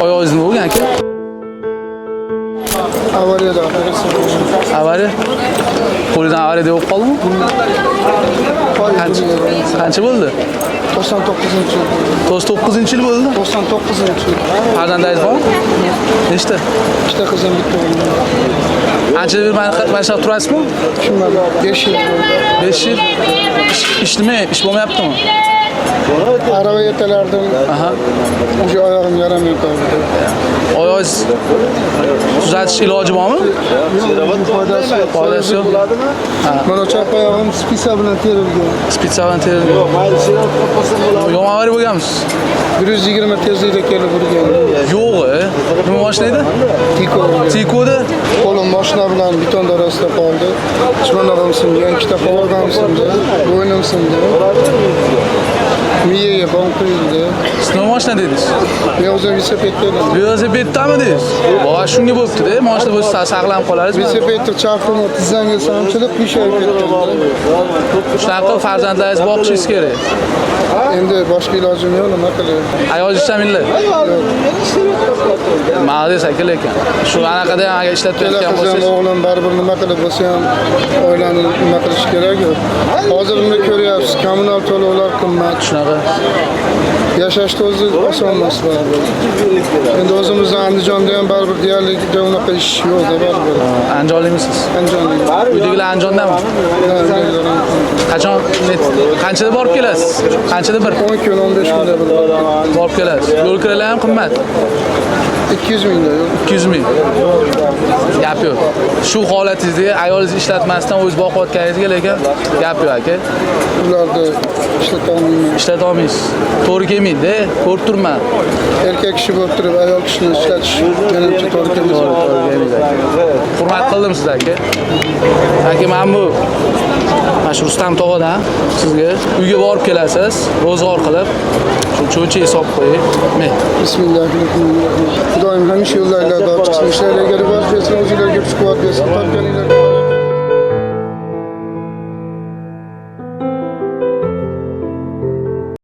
Oyog'ingiz nima bo'lgan aka? Avariyada. Avariya? Qo'lidan avariya deb qoldimi? Qancha bo'ldi? 99-yil. 99-yil bo'ldi. 99-yil. Farzandingiz bormi? Nechta? Ikkita qizim, bitta o'g'lim. Anchadan beri mana shu turasizmi? Tushunmadim. 5 yil bo'ldi. 5 yil. Ish nima? Ish bo'lmayaptimi? Arava yetalardim. Aha. O'sha oyog'im yaramay qoldi. Oyog'ingiz tuzatish iloji bormi? Foydasi yo'q. Mana chap oyog'im spisa bilan terilgan. Spitsa bilan terilgan. Yomon avariya bo'lganmisiz? 120 tezlikda kelib urgan. Yo'q, nima mashina edi? Tiko. Tikoda? Qo'lim mashina bilan beton orasida qoldi. Chimonarim singan, ikkita qovog'im sindi, bo'ynim sindi. Miyaga bom qo'yildi. Siz nima mashina dedingiz? Men o'zim velosipedda edim. Velosipedami dedingiz? Voy, shunga bo'libdi-da. Mashina bo'lsa saqlanib qolarsiz. Velosipedda chaqirma tizanga sanchilik qiyshayib ketdi. Shunaqa qilib farzandlaringiz boqishingiz kerak. Endi boshqa ilojim yo'q, nima qilay? Ayolingiz chaminlar. Ma'lum aka lekin. Shu anaqada ham agar ishlatib Kela ketgan qizim, bo'lsangiz, o'g'lim baribir nima qilib bo'lsa ham oilani nima qilish kerak-ku. Hozir buni ko'ryapsiz, kommunal to'lovlar qimmat. shunaqa. Yashashni o'zi oson emas baribir. Endi o'zimizni Andijonda ham baribir deyarli unaqa ish yo'q-da baribir. Andijonlikmisiz? Andijonda. Uydagilar Andijondami? Qanchada borib kelasiz? Qanchada bir 10 kun, 15 kunda bir borib kelasiz? Yo'l kiralar ham qimmat. 200 mingda yo'q. 200 ming. Gap yo'q. Shu holatingizda ayolingizni ishlatmasdan o'z boqayotganingizga lekin gap yo'q aka. Ularni ishlata olmayman. Ishlata olmaysiz. To'g'ri kelmaydi-da, ko'rib turman. Erkak kishi bo'lib turib ayol kishini ishlatish menimcha to'g'ri kelmaydi. Hurmat qildim siz aka. Aka, men bu mana shu Rustam tog'adan sizga uyga borib kelasiz, ro'zg'or qilib, shu cho'cha hisob qo'ying. Men Bismillahirrohmanirrohim. Xudoyim hamisha yo'llarida ochiqsin, ishlarga rivoj bersin, o'zinglarga kuch-quvvat bersin. Topganinglar